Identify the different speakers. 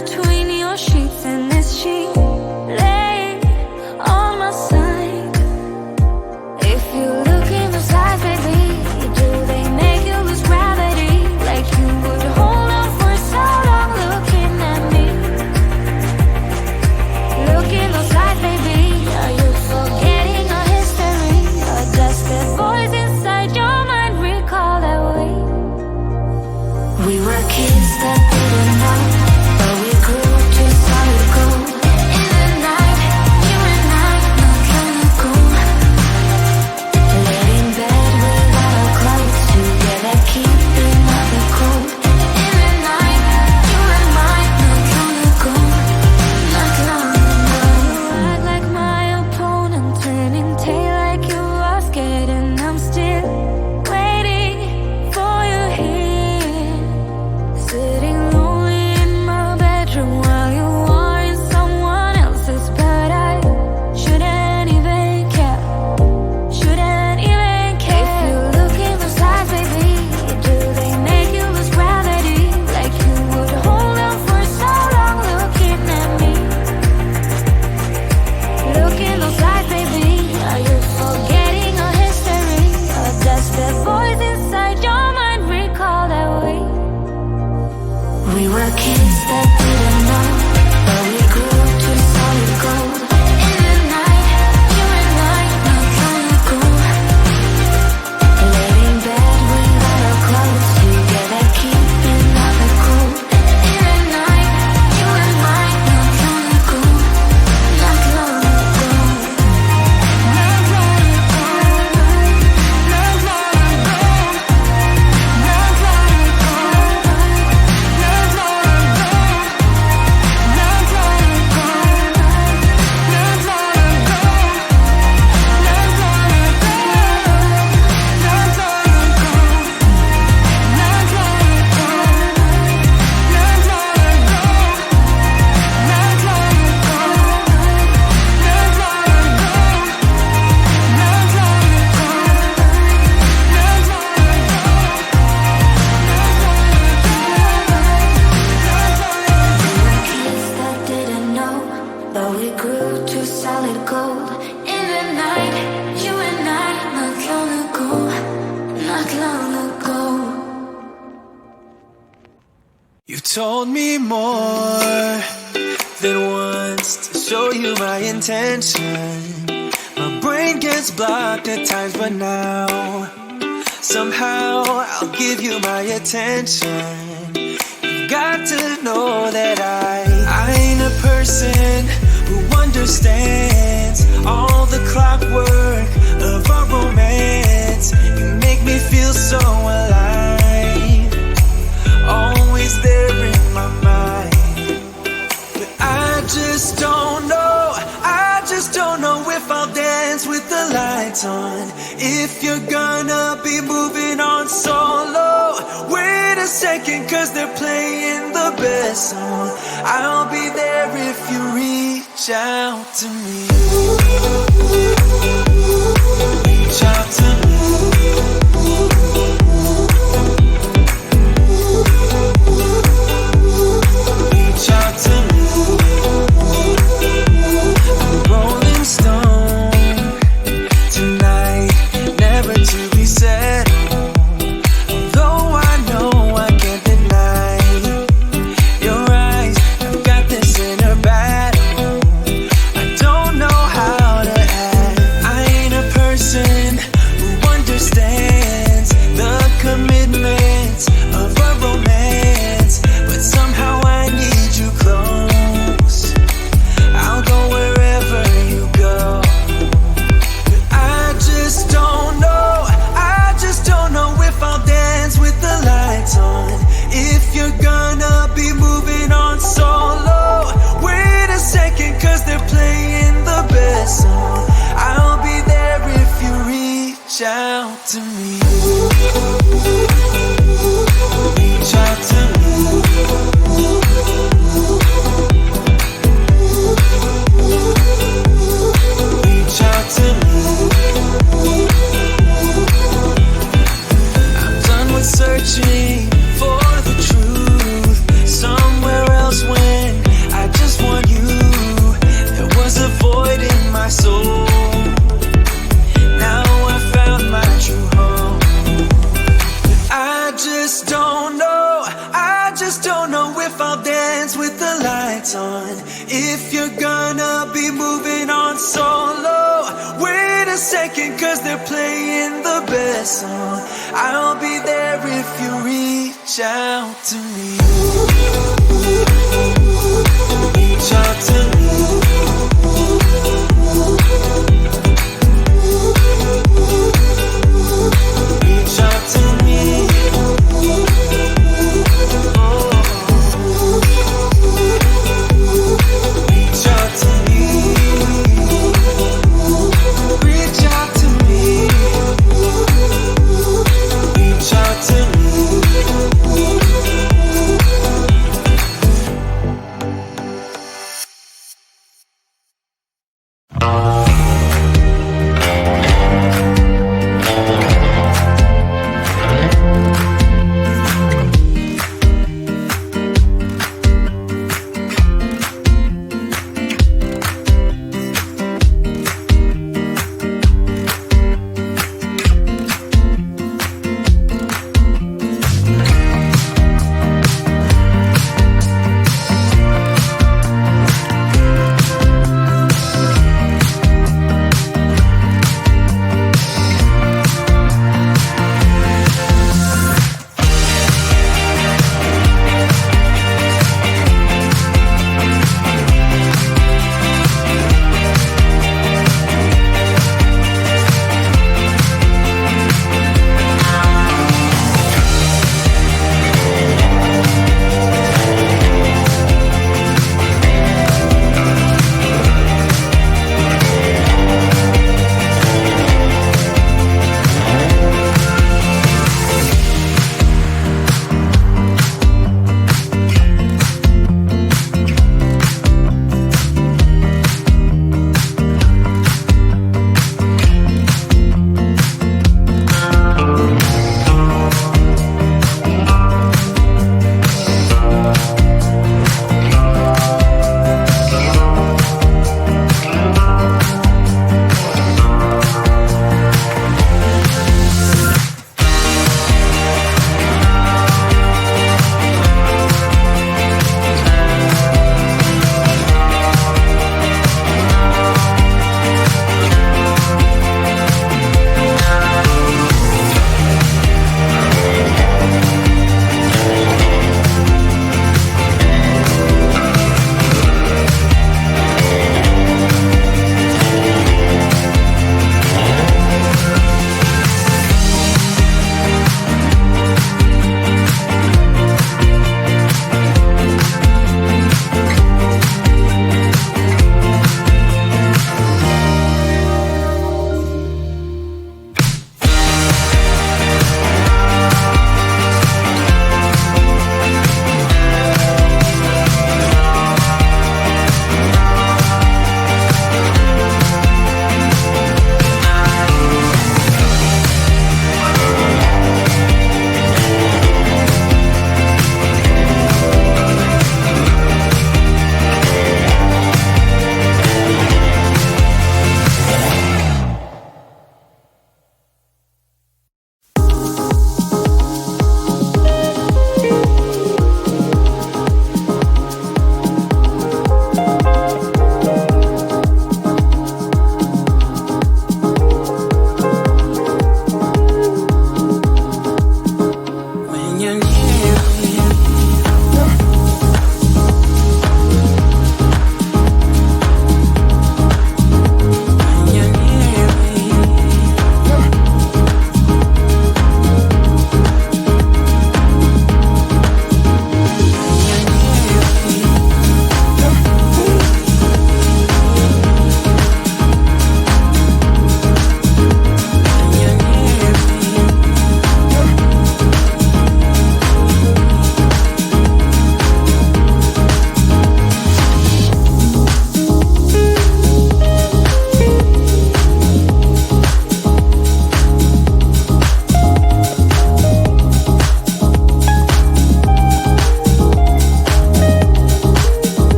Speaker 1: between your sheets and this sheet laying on my side. If you look in those eyes, baby, do they make you lose gravity? Like you would hold on for so long looking at me. Look in those eyes, baby, are you forgetting our history? Or just the voice inside your mind recall that way? We were kids that didn't know, but we grew to solid gold. In the night, you and I, not trying to go. Lay in bed without our clothes, together keeping out the cold. In the night, you and I, not trying to go. Not long ago. Act like my opponent, turning tail like you are scared, and I'm still waiting for you here. Sitting lonely in my bedroom while you are in someone else's, but I shouldn't even care. Shouldn't even care. If you look in those eyes, baby, do they make you lose gravity? Like you would hold on for so long looking at me. Look in those eyes, baby, are you forgetting our history? Or does the voice inside your mind recall that way? We were kids that didn't know, but we grew to solid gold. In the night, you and I, not trying to go. Lay in bed without our clothes, together keeping out the cold. In the night, you and I, not trying to go. Not long ago. Not long ago. Not long ago. Not long ago. Not long ago. Not long ago. Not long ago. Not long ago. Not long ago. Not long ago. Not long ago. Not long ago. Not long Kids that didn't know, but we grew to solid gold. In the night, you and I, not long ago, not long ago.
Speaker 2: You've told me more than once to show you my intention. My brain gets blocked at times, but now somehow I'll give you my attention. You've got to know that I ain't a person who understands all the clockwork of our romance. You make me feel so alive, always there in my mind. But I just don't know, if I'll dance with the lights on. If you're gonna be moving on solo, wait a second, cause they're playing the best song. I'll be there if you reach out to me. Reach out to me. Reach out to me. I'm a rolling stone tonight, never to be settled. Although I know I can't deny your eyes, I've got this inner battle. I don't know how to act. I ain't a person who lights on. If you're gonna be moving on solo, wait a second, cause they're playing the best song. I'll be there if you reach out to me.